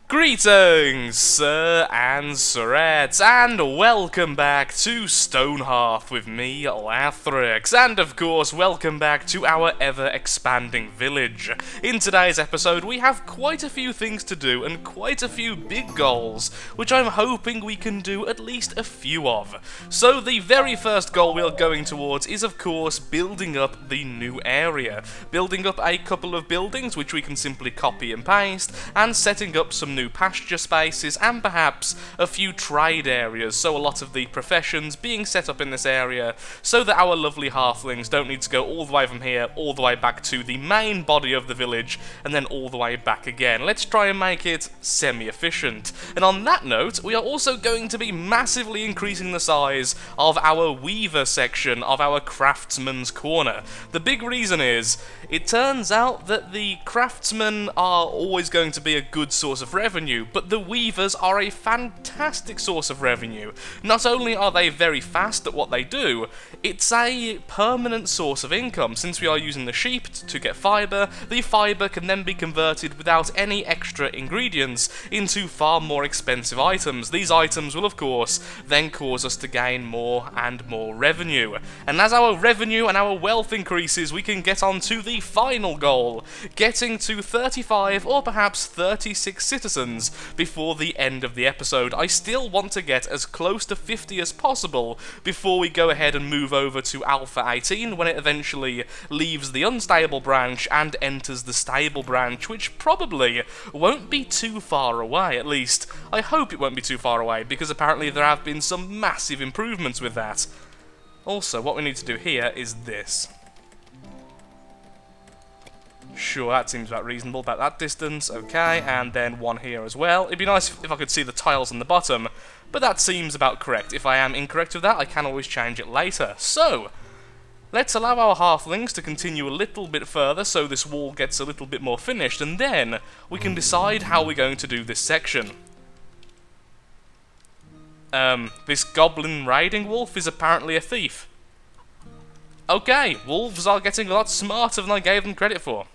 Greetings, sir and sirettes, and welcome back to Stonehearth with me, Lathrix, and of course, welcome back to our ever-expanding village. In today's episode, we have quite a few things to do and quite a few big goals, which I'm hoping we can do at least a few of. So the very first goal we are going towards is, of course, building up the new area. Building up a couple of buildings, which we can simply copy and paste, and setting up some new pasture spaces and perhaps a few trade areas, so a lot of the professions being set up in this area so that our lovely halflings don't need to go all the way from here all the way back to the main body of the village and then all the way back again. Let's try and make it semi-efficient. And on that note, we are also going to be massively increasing the size of our weaver section of our craftsman's corner. The big reason is, it turns out that the craftsmen are always going to be a good source of revenue, but the weavers are a fantastic source of revenue. Not only are they very fast at what they do, it's a permanent source of income. Since we are using the sheep to get fibre, the fibre can then be converted without any extra ingredients into far more expensive items. These items will of course then cause us to gain more and more revenue. And as our revenue and our wealth increases, we can get on to the final goal, getting to 35 or perhaps 36 citizens before the end of the episode. I still want to get as close to 50 as possible before we go ahead and move over to Alpha 18 when it eventually leaves the unstable branch and enters the stable branch, which probably won't be too far away. At least I hope it won't be too far away, because apparently there have been some massive improvements with that. Also, what we need to do here is this. Sure, that seems about reasonable, about that distance, okay, and then one here as well. It'd be nice if I could see the tiles on the bottom, but that seems about correct. If I am incorrect with that, I can always change it later. So, let's allow our halflings to continue a little bit further so this wall gets a little bit more finished, and then we can decide how we're going to do this section. This goblin raiding wolf is apparently a thief. Okay, wolves are getting a lot smarter than I gave them credit for.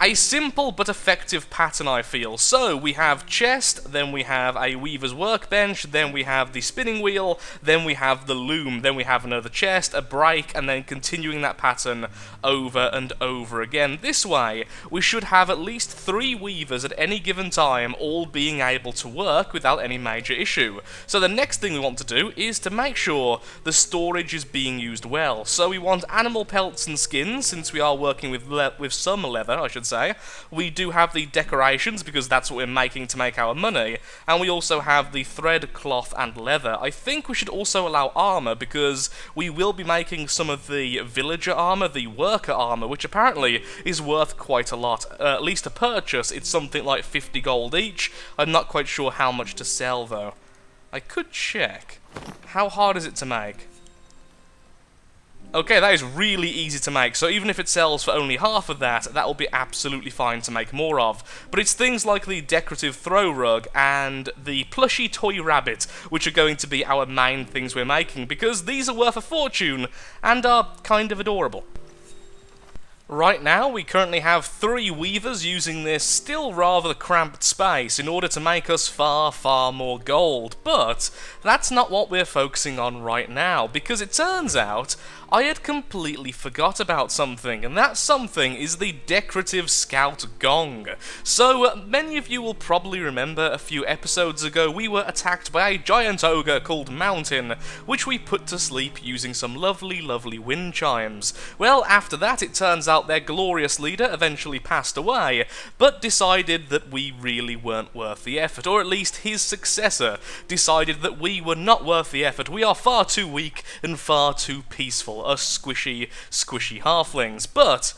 A simple but effective pattern, I feel. So, we have chest, then we have a weaver's workbench, then we have the spinning wheel, then we have the loom, then we have another chest, a break, and then continuing that pattern over and over again. This way, we should have at least 3 weavers at any given time, all being able to work without any major issue. So the next thing we want to do is to make sure the storage is being used well. So we want animal pelts and skins, since we are working with some leather, I should say. We do have the decorations, because that's what we're making to make our money, and we also have the thread, cloth, and leather. I think we should also allow armor, because we will be making some of the villager armor, the worker armor, which apparently is worth quite a lot. At least to purchase, it's something like 50 gold each. I'm not quite sure how much to sell, though. I could check. How hard is it to make? Okay, that is really easy to make, so even if it sells for only half of that, that will be absolutely fine to make more of. But it's things like the decorative throw rug and the plushy toy rabbit, which are going to be our main things we're making, because these are worth a fortune and are kind of adorable. Right now, we currently have 3 weavers using this still rather cramped space in order to make us far, far more gold. But that's not what we're focusing on right now, because it turns out I had completely forgot about something, and that something is the decorative scout gong. So, many of you will probably remember a few episodes ago we were attacked by a giant ogre called Mountain, which we put to sleep using some lovely, lovely wind chimes. Well, after that, it turns out their glorious leader eventually passed away, but decided that we really weren't worth the effort, or at least his successor decided that we were not worth the effort. We are far too weak and far too peaceful, us squishy, squishy halflings. But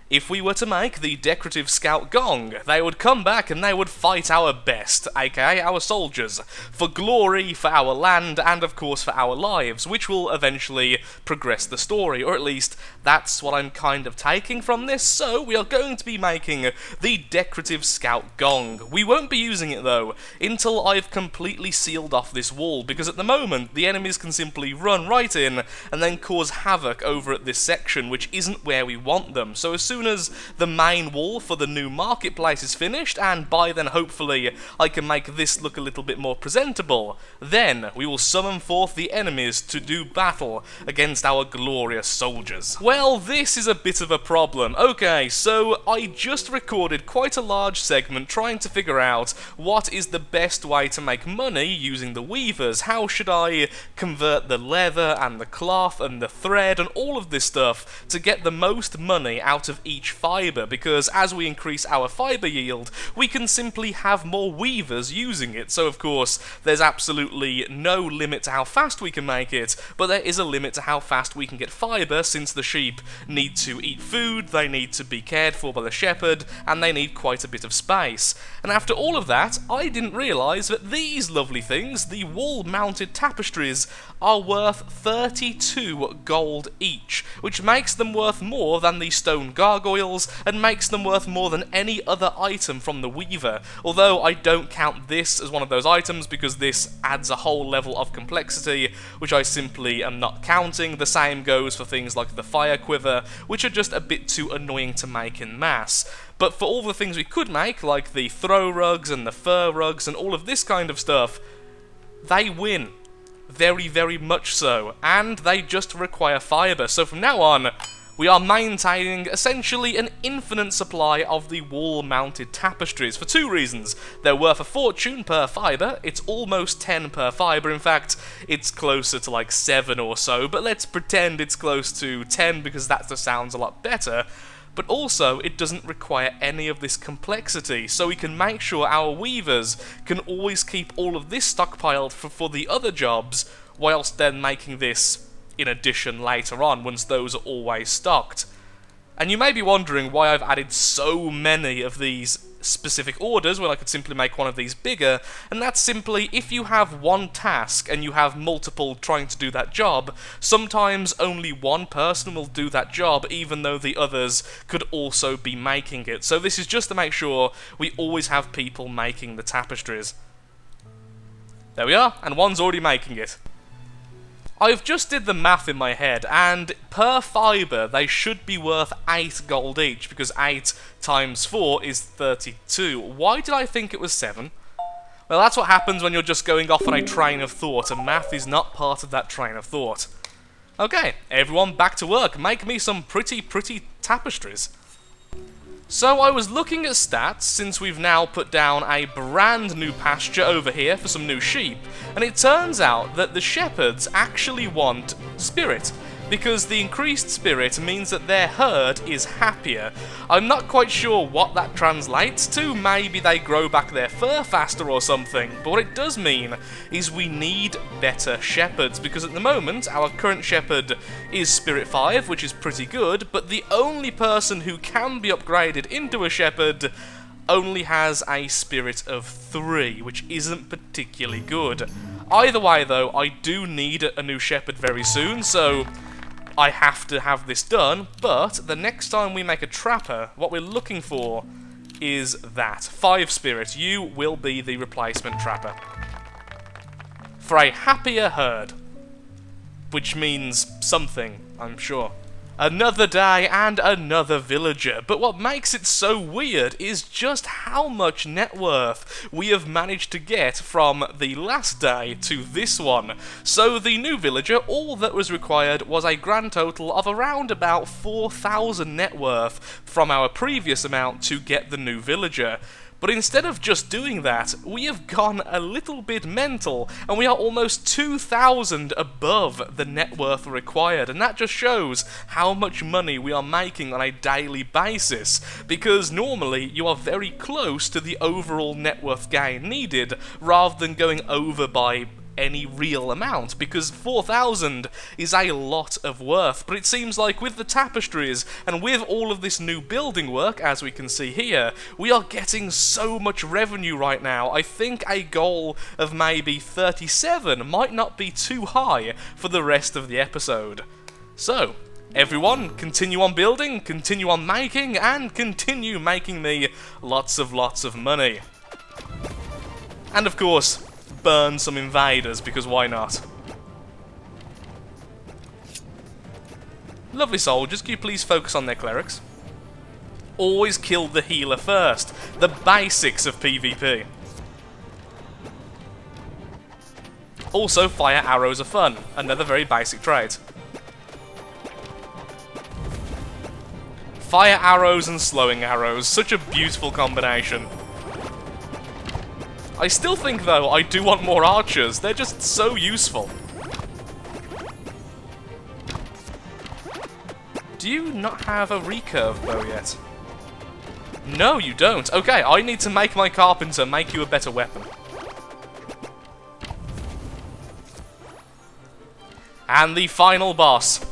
if we were to make the decorative scout gong, they would come back and they would fight our best, aka our soldiers, for glory, for our land, and of course for our lives, which will eventually progress the story, or at least that's what I'm kind of taking from this. So we are going to be making the decorative scout gong. We won't be using it though until I've completely sealed off this wall, because at the moment the enemies can simply run right in and then cause havoc over at this section, which isn't where we want them. So as soon soon as the main wall for the new marketplace is finished, and by then hopefully I can make this look a little bit more presentable, then we will summon forth the enemies to do battle against our glorious soldiers. Well, this is a bit of a problem. Okay, so I just recorded quite a large segment trying to figure out what is the best way to make money using the weavers. How should I convert the leather and the cloth and the thread and all of this stuff to get the most money out of each fibre, because as we increase our fibre yield, we can simply have more weavers using it. So of course, there's absolutely no limit to how fast we can make it, but there is a limit to how fast we can get fibre, since the sheep need to eat food, they need to be cared for by the shepherd, and they need quite a bit of space. And after all of that, I didn't realise that these lovely things, the wall-mounted tapestries, are worth 32 gold each, which makes them worth more than the stone gargoyles, and makes them worth more than any other item from the weaver, although I don't count this as one of those items because this adds a whole level of complexity, which I simply am not counting. The same goes for things like the fire quiver, which are just a bit too annoying to make in mass. But for all the things we could make, like the throw rugs and the fur rugs and all of this kind of stuff, they win. Very, very much so. And they just require fibre. So from now on, we are maintaining essentially an infinite supply of the wall-mounted tapestries for two reasons. They're worth a fortune per fibre. It's almost 10 per fibre. In fact, it's closer to like 7 or so, but let's pretend it's close to 10 because that just sounds a lot better. But also, it doesn't require any of this complexity, so we can make sure our weavers can always keep all of this stockpiled for the other jobs, whilst then making this in addition later on, once those are always stocked. And you may be wondering why I've added so many of these specific orders when I could simply make one of these bigger, and that's simply if you have one task and you have multiple trying to do that job, sometimes only one person will do that job even though the others could also be making it. So this is just to make sure we always have people making the tapestries. There we are, and one's already making it. I've just did the math in my head, and per fibre they should be worth 8 gold each, because 8 times 4 is 32. Why did I think it was 7? Well, that's what happens when you're just going off on a train of thought, and math is not part of that train of thought. Okay, everyone back to work. Make me some pretty tapestries. So I was looking at stats, since we've now put down a brand new pasture over here for some new sheep, and it turns out that the shepherds actually want spirit, because the increased spirit means that their herd is happier. I'm not quite sure what that translates to. Maybe they grow back their fur faster or something, but what it does mean is we need better shepherds, because at the moment our current shepherd is spirit 5, which is pretty good, but the only person who can be upgraded into a shepherd only has a spirit of 3, which isn't particularly good. Either way though, I do need a new shepherd very soon, so I have to have this done, but the next time we make a trapper, what we're looking for is that. 5 spirit, you will be the replacement trapper. For a happier herd. Which means something, I'm sure. Another day and another villager, but what makes it so weird is just how much net worth we have managed to get from the last day to this one. So the new villager, all that was required was a grand total of around about 4,000 net worth from our previous amount to get the new villager. But instead of just doing that, we have gone a little bit mental, and we are almost 2,000 above the net worth required, and that just shows how much money we are making on a daily basis, because normally you are very close to the overall net worth gain needed, rather than going over by any real amount, because 4,000 is a lot of worth. But it seems like with the tapestries and with all of this new building work, as we can see here, we are getting so much revenue right now. I think a goal of maybe 37 might not be too high for the rest of the episode. So, everyone, continue on building, continue on making, and continue making me lots of money. And of course, burn some invaders, because why not? Lovely soldiers, can you please focus on their clerics? always kill the healer first. The basics of PvP. Also, fire arrows are fun. Another very basic trait. Fire arrows and slowing arrows. Such a beautiful combination. I still think, though, I do want more archers. They're just so useful. Do you not have a recurve bow yet? No, you don't. Okay, I need to make my carpenter make you a better weapon. And the final boss.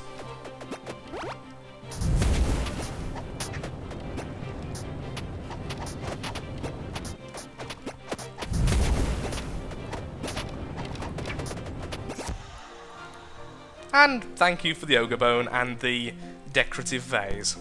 And thank you for the ogre bone and the decorative vase.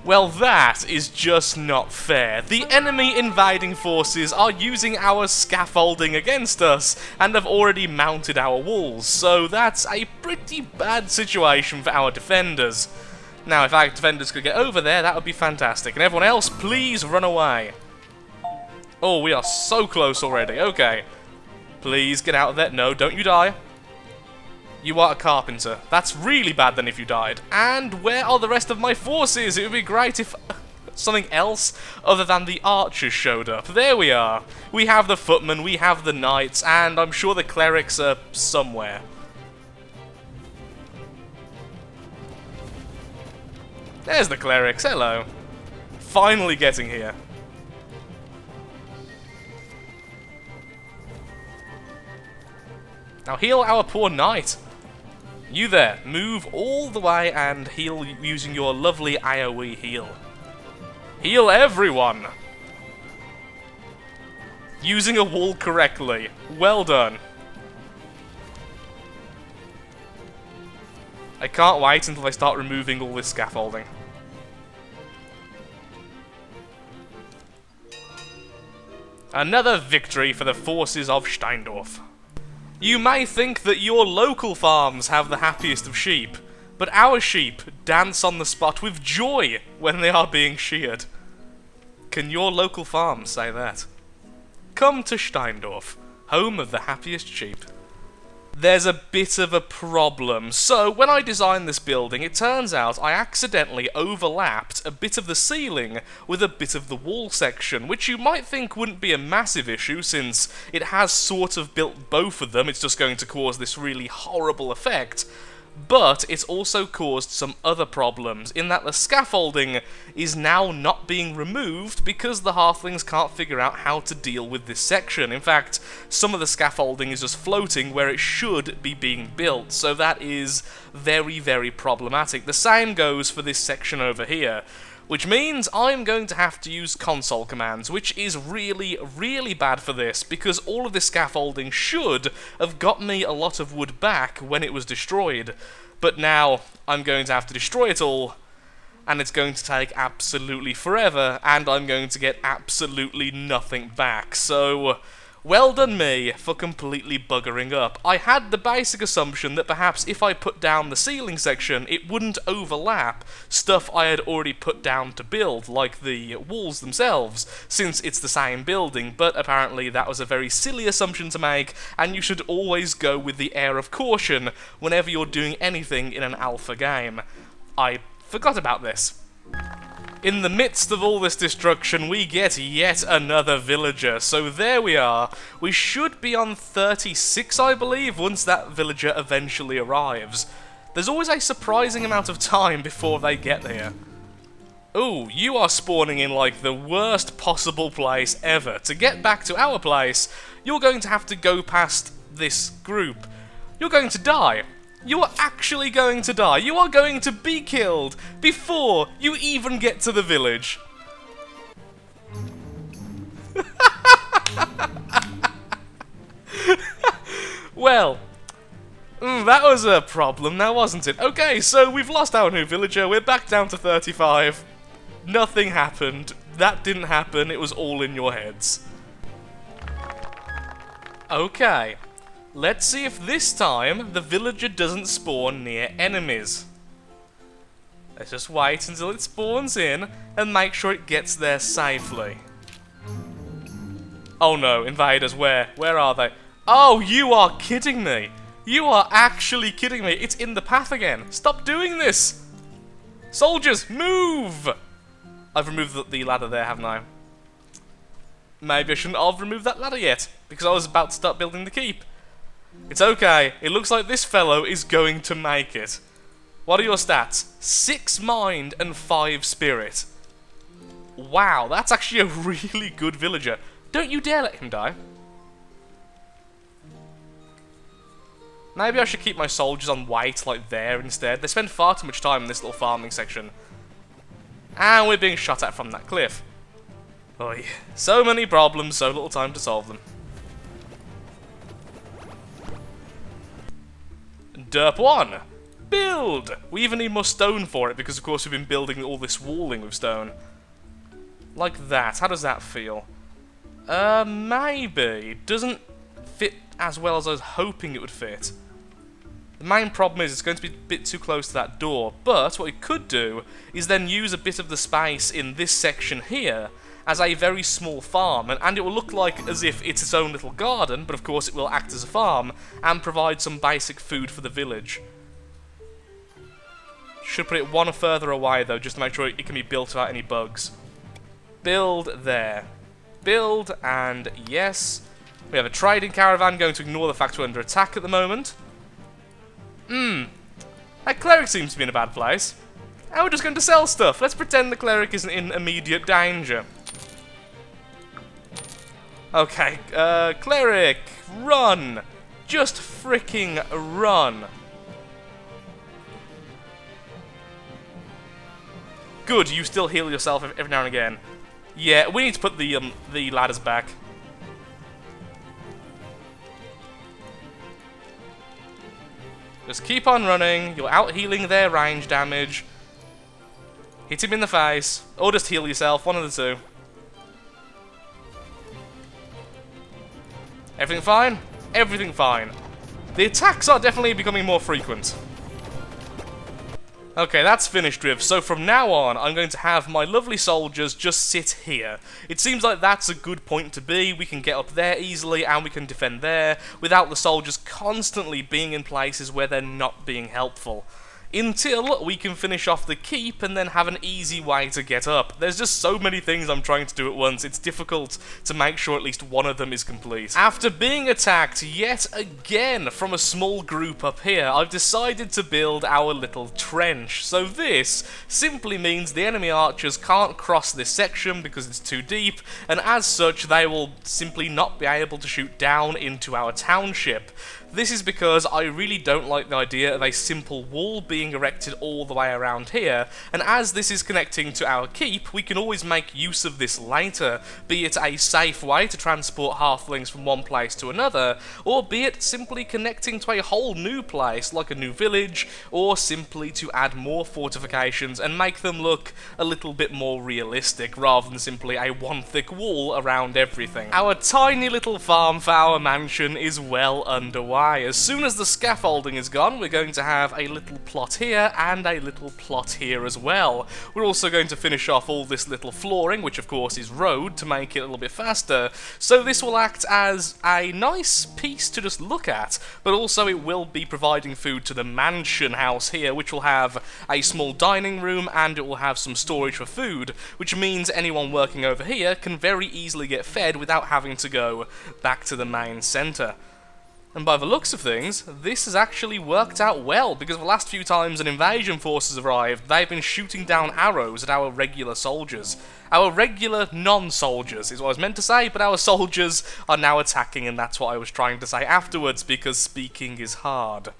Well, that is just not fair. The enemy invading forces are using our scaffolding against us and have already mounted our walls, so that's a pretty bad situation for our defenders. Now, if our defenders could get over there, that would be fantastic. And everyone else, please run away. Oh, we are so close already. Okay. Please get out of there. No, don't you die. You are a carpenter. That's really bad then if you died. And where are the rest of my forces? It would be great if something else other than the archers showed up. There we are. We have the footmen, we have the knights, and I'm sure the clerics are somewhere. There's the clerics. Hello. Finally getting here. Now heal our poor knight. You there, move all the way and heal using your lovely AoE heal. Heal everyone! Using a wall correctly. Well done. I can't wait until I start removing all this scaffolding. Another victory for the forces of Steindorf. You may think that your local farms have the happiest of sheep, but our sheep dance on the spot with joy when they are being sheared. Can your local farms say that? Come to Steindorf, home of the happiest sheep. There's a bit of a problem. So, when I designed this building, it turns out I accidentally overlapped a bit of the ceiling with a bit of the wall section, which you might think wouldn't be a massive issue since it has sort of built both of them. It's just going to cause this really horrible effect. But it's also caused some other problems, in that the scaffolding is now not being removed because the halflings can't figure out how to deal with this section. In fact, some of the scaffolding is just floating where it should be being built, so that is very, very problematic. The same goes for this section over here, which means I'm going to have to use console commands, which is really, really bad for this, because all of this scaffolding should have got me a lot of wood back when it was destroyed. But now, I'm going to have to destroy it all, and it's going to take absolutely forever, and I'm going to get absolutely nothing back. So, well done me for completely buggering up. I had the basic assumption that perhaps if I put down the ceiling section, it wouldn't overlap stuff I had already put down to build, like the walls themselves, since it's the same building, but apparently that was a very silly assumption to make, and you should always go with the air of caution whenever you're doing anything in an alpha game. I forgot about this. In the midst of all this destruction, we get yet another villager, so there we are. We should be on 36, I believe, once that villager eventually arrives. There's always a surprising amount of time before they get here. Ooh, you are spawning in like the worst possible place ever. To get back to our place, you're going to have to go past this group. You're going to die. You are actually going to die. You are going to be killed before you even get to the village. Well, that was a problem now, wasn't it? Okay, so we've lost our new villager. We're back down to 35. Nothing happened. That didn't happen. It was all in your heads. Okay. Let's see if this time the villager doesn't spawn near enemies. Let's just wait until it spawns in and make sure it gets there safely. Oh no, invaders, where? Where are they? Oh, you are kidding me! You are actually kidding me! It's in the path again! Stop doing this! Soldiers, move! I've removed the ladder there, haven't I? Maybe I shouldn't have removed that ladder yet, because I was about to start building the keep. It's okay, it looks like this fellow is going to make it. What are your stats? 6 mind and 5 spirit. Wow, that's actually a really good villager. Don't you dare let him die. Maybe I should keep my soldiers on white like there instead. They spend far too much time in this little farming section. And we're being shot at from that cliff. Oy. So many problems, so little time to solve them. Derp 1. Build! We even need more stone for it because of course we've been building all this walling with stone. Like that. How does that feel? Maybe. It doesn't fit as well as I was hoping it would fit. The main problem is it's going to be a bit too close to that door, but what we could do is then use a bit of the space in this section here as a very small farm, and it will look like as if it's its own little garden, but of course it will act as a farm and provide some basic food for the village. Should put it one further away though, just to make sure it can be built without any bugs. Build there. Build, and yes. We have a trading caravan going to ignore the fact we're under attack at the moment. That cleric seems to be in a bad place. And we're just going to sell stuff. Let's pretend the cleric isn't in immediate danger. Okay, cleric, run. Just freaking run. Good, you still heal yourself every now and again. Yeah, we need to put the ladders back. Just keep on running. You're out healing their range damage. Hit him in the face, or just heal yourself. One of the two. Everything fine? Everything fine. The attacks are definitely becoming more frequent. Okay, that's finished with, so from now on, I'm going to have my lovely soldiers just sit here. It seems like that's a good point to be. We can get up there easily, and we can defend there, without the soldiers constantly being in places where they're not being helpful. Until we can finish off the keep and then have an easy way to get up. There's just so many things I'm trying to do at once, it's difficult to make sure at least one of them is complete. After being attacked yet again from a small group up here, I've decided to build our little trench. So this simply means the enemy archers can't cross this section because it's too deep, and as such they will simply not be able to shoot down into our township. This is because I really don't like the idea of a simple wall being erected all the way around here, and as this is connecting to our keep, we can always make use of this later, be it a safe way to transport halflings from one place to another, or be it simply connecting to a whole new place, like a new village, or simply to add more fortifications and make them look a little bit more realistic, rather than simply a one thick wall around everything. Our tiny little farm for our mansion is well underway. As soon as the scaffolding is gone, we're going to have a little plot here and a little plot here as well. We're also going to finish off all this little flooring, which of course is road, to make it a little bit faster. So this will act as a nice piece to just look at, but also it will be providing food to the mansion house here, which will have a small dining room and it will have some storage for food, which means anyone working over here can very easily get fed without having to go back to the main centre. And by the looks of things, this has actually worked out well, because the last few times an invasion force has arrived, they've been shooting down arrows at our regular soldiers. Our regular non-soldiers is what I was meant to say, but our soldiers are now attacking, and that's what I was trying to say afterwards, because speaking is hard.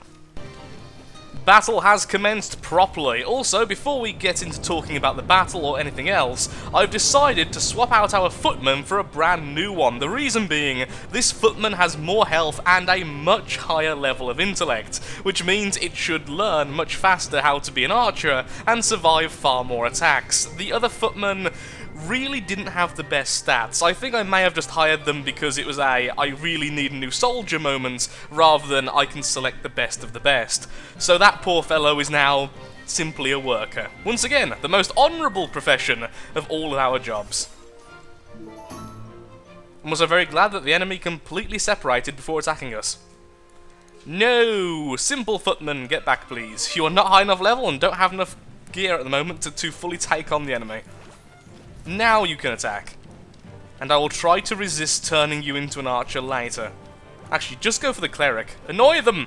Battle has commenced properly. Also, before we get into talking about the battle or anything else, I've decided to swap out our footman for a brand new one. The reason being, this footman has more health and a much higher level of intellect, which means it should learn much faster how to be an archer and survive far more attacks. The other footman really didn't have the best stats. I think I may have just hired them because it was a I really need a new soldier moment rather than I can select the best of the best. So that poor fellow is now simply a worker. Once again, the most honourable profession of all of our jobs. I'm also very glad that the enemy completely separated before attacking us. No! Simple footman, get back please. You are not high enough level and don't have enough gear at the moment to fully take on the enemy. Now you can attack. And I will try to resist turning you into an archer later. Actually, just go for the cleric. Annoy them!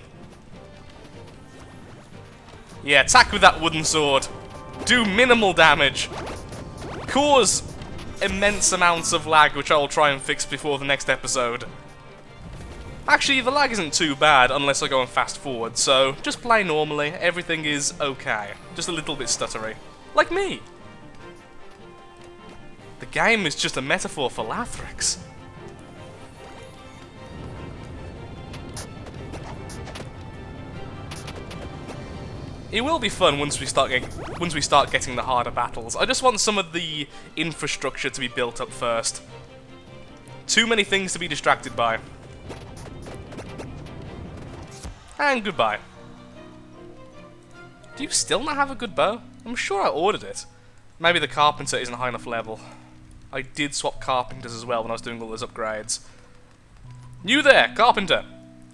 Yeah, attack with that wooden sword. Do minimal damage. Cause immense amounts of lag, which I will try and fix before the next episode. Actually, the lag isn't too bad unless I go on fast forward, so just play normally, everything is okay. Just a little bit stuttery. Like me! The game is just a metaphor for Lathrix. It will be fun once we start getting the harder battles. I just want some of the infrastructure to be built up first. Too many things to be distracted by. And goodbye. Do you still not have a good bow? I'm sure I ordered it. Maybe the carpenter isn't high enough level. I did swap carpenters as well when I was doing all those upgrades. You there, carpenter!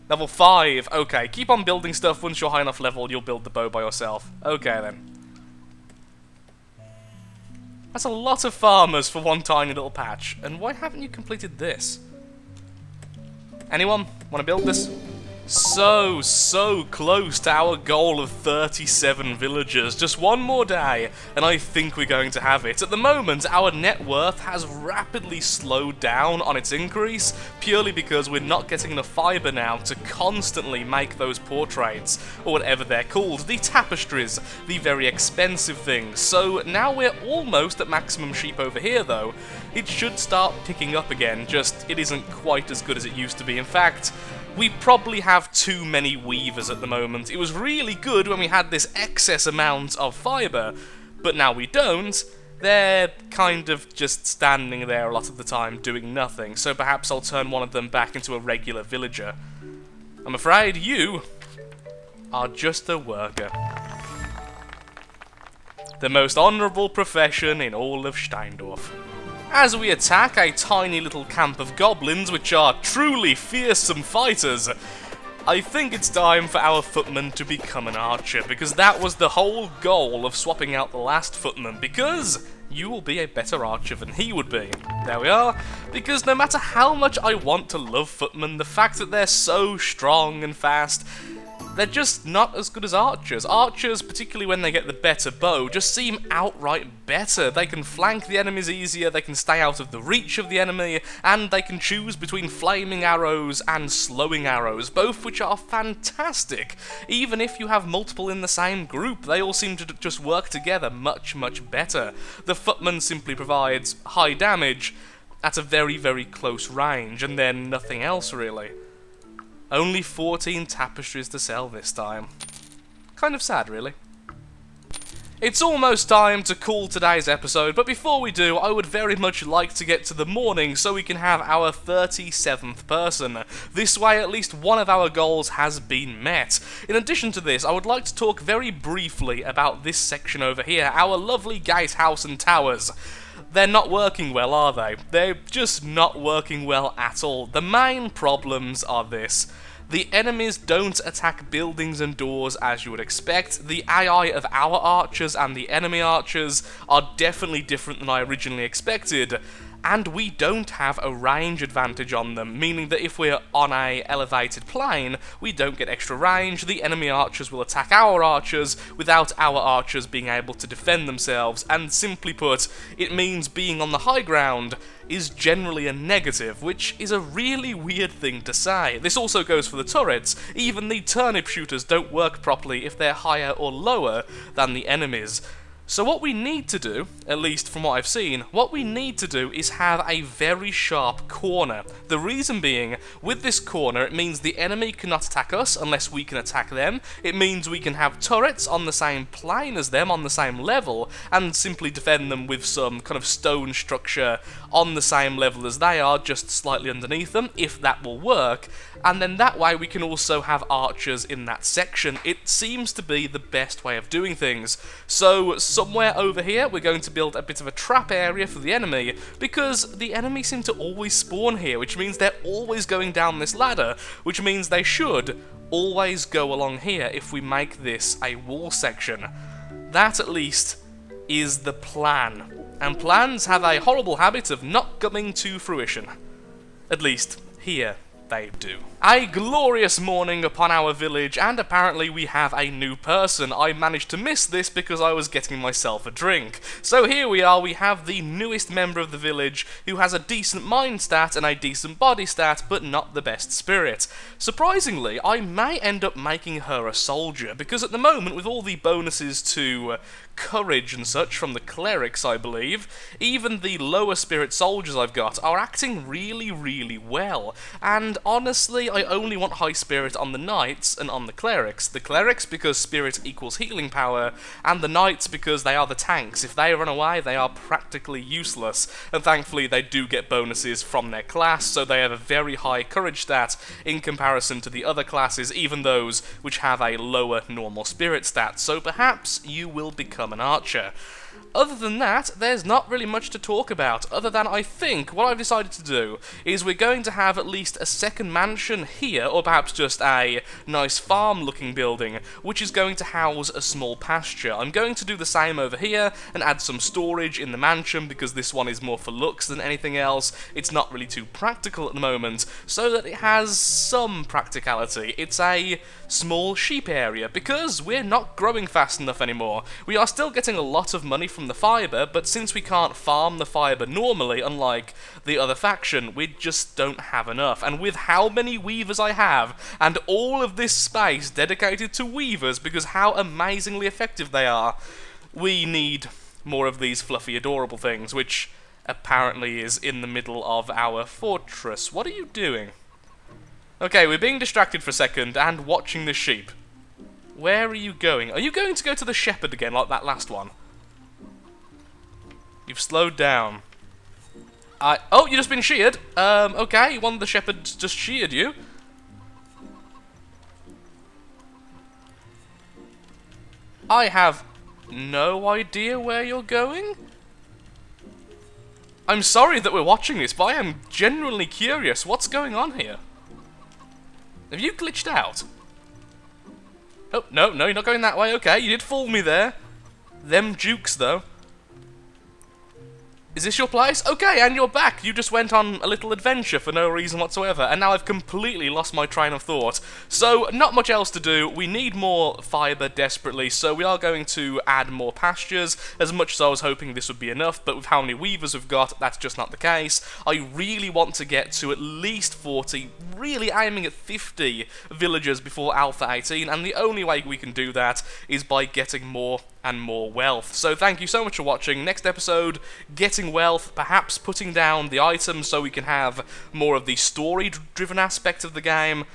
Level 5. Okay, keep on building stuff. Once you're high enough level, you'll build the bow by yourself. Okay then. That's a lot of farmers for one tiny little patch. And why haven't you completed this? Anyone want to build this? So close to our goal of 37 villagers. Just one more day, and I think we're going to have it. At the moment, our net worth has rapidly slowed down on its increase, purely because we're not getting enough fibre now to constantly make those portraits, or whatever they're called, the tapestries, the very expensive things. So now we're almost at maximum sheep over here, though. It should start picking up again, just it isn't quite as good as it used to be. In fact, we probably have too many weavers at the moment. It was really good when we had this excess amount of fibre, but now we don't. They're kind of just standing there a lot of the time doing nothing, so perhaps I'll turn one of them back into a regular villager. I'm afraid you are just a worker. The most honourable profession in all of Steindorf. As we attack a tiny little camp of goblins, which are truly fearsome fighters, I think it's time for our footman to become an archer, because that was the whole goal of swapping out the last footman, because you will be a better archer than he would be. There we are, because no matter how much I want to love footmen, the fact that they're so strong and fast, they're just not as good as archers. Archers, particularly when they get the better bow, just seem outright better. They can flank the enemies easier, they can stay out of the reach of the enemy, and they can choose between flaming arrows and slowing arrows, both which are fantastic. Even if you have multiple in the same group, they all seem to just work together much better. The footman simply provides high damage at a very close range, and then nothing else really. Only 14 tapestries to sell this time. Kind of sad, really. It's almost time to call today's episode, but before we do, I would very much like to get to the morning so we can have our 37th person. This way, at least one of our goals has been met. In addition to this, I would like to talk very briefly about this section over here, our lovely gatehouse and towers. They're not working well, are they? They're just not working well at all. The main problems are this. The enemies don't attack buildings and doors as you would expect. The AI of our archers and the enemy archers are definitely different than I originally expected. and we don't have a range advantage on them, meaning that if we're on a elevated plane, we don't get extra range. The enemy archers will attack our archers without our archers being able to defend themselves, and simply put, it means being on the high ground is generally a negative, which is a really weird thing to say. This also goes for the turrets. Even the turnip shooters don't work properly if they're higher or lower than the enemies. So what we need to do, at least from what I've seen, what we need to do is have a very sharp corner. The reason being, with this corner, it means the enemy cannot attack us unless we can attack them. It means we can have turrets on the same plane as them, on the same level, and simply defend them with some kind of stone structure on the same level as they are, just slightly underneath them, if that will work. And then that way we can also have archers in that section. It seems to be the best way of doing things. So somewhere over here we're going to build a bit of a trap area for the enemy, because the enemy seem to always spawn here, which means they're always going down this ladder, which means they should always go along here if we make this a wall section. That at least is the plan. And plans have a horrible habit of not coming to fruition. At least here they do. A glorious morning upon our village, and apparently we have a new person. I managed to miss this because I was getting myself a drink. So here we are, we have the newest member of the village who has a decent mind stat and a decent body stat, but not the best spirit. Surprisingly, I may end up making her a soldier, because at the moment, with all the bonuses to courage and such from the clerics, I believe, even the lower spirit soldiers I've got are acting really, really well. And honestly, I only want high spirit on the knights and on the clerics. The clerics because spirit equals healing power, and the knights because they are the tanks. If they run away, they are practically useless, and thankfully they do get bonuses from their class, so they have a very high courage stat in comparison to the other classes, even those which have a lower normal spirit stat. So perhaps you will become an archer. Other than that, there's not really much to talk about, other than I think what I've decided to do is we're going to have at least a second mansion here, or perhaps just a nice farm-looking building, which is going to house a small pasture. I'm going to do the same over here and add some storage in the mansion, because this one is more for looks than anything else. It's not really too practical at the moment, so that it has some practicality. It's a small sheep area, because we're not growing fast enough anymore. We are still getting a lot of money from the fibre, but since we can't farm the fibre normally, unlike the other faction, we just don't have enough. And with how many weavers I have, and all of this space dedicated to weavers because how amazingly effective they are, we need more of these fluffy, adorable things, which apparently is in the middle of our fortress. What are you doing? Okay, we're being distracted for a second and watching the sheep. Where are you going? Are you going to go to the shepherd again, like that last one? You've slowed down. Oh, you've just been sheared? Okay, one of the shepherds just sheared you. I have no idea where you're going. I'm sorry that we're watching this, but I am genuinely curious. What's going on here? Have you glitched out? Oh, no, you're not going that way. Okay, you did fool me there. Them jukes, though. Is this your place? Okay, and you're back. You just went on a little adventure for no reason whatsoever, and now I've completely lost my train of thought. So, not much else to do. We need more fibre desperately, so we are going to add more pastures, as much as I was hoping this would be enough, but with how many weavers we've got, that's just not the case. I really want to get to at least 40, really aiming at 50 villagers before Alpha 18, and the only way we can do that is by getting more and more wealth. So thank you so much for watching. Next episode, getting wealth, perhaps putting down the items so we can have more of the story-driven aspect of the game.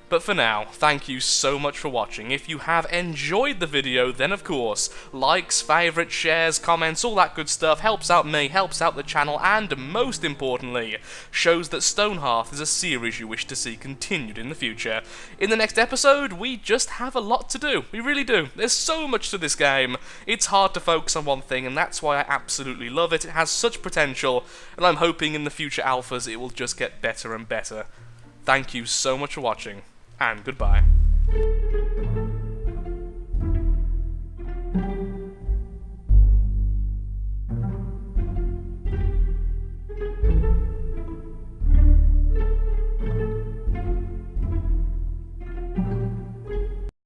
But for now, thank you so much for watching. If you have enjoyed the video, then of course, likes, favourites, shares, comments, all that good stuff helps out me, helps out the channel, and most importantly, shows that Stonehearth is a series you wish to see continued in the future. In the next episode, we just have a lot to do. We really do. There's so much to this game. It's hard to focus on one thing, and that's why I absolutely love it. It has such potential, and I'm hoping in the future alphas it will just get better and better. Thank you so much for watching, and goodbye.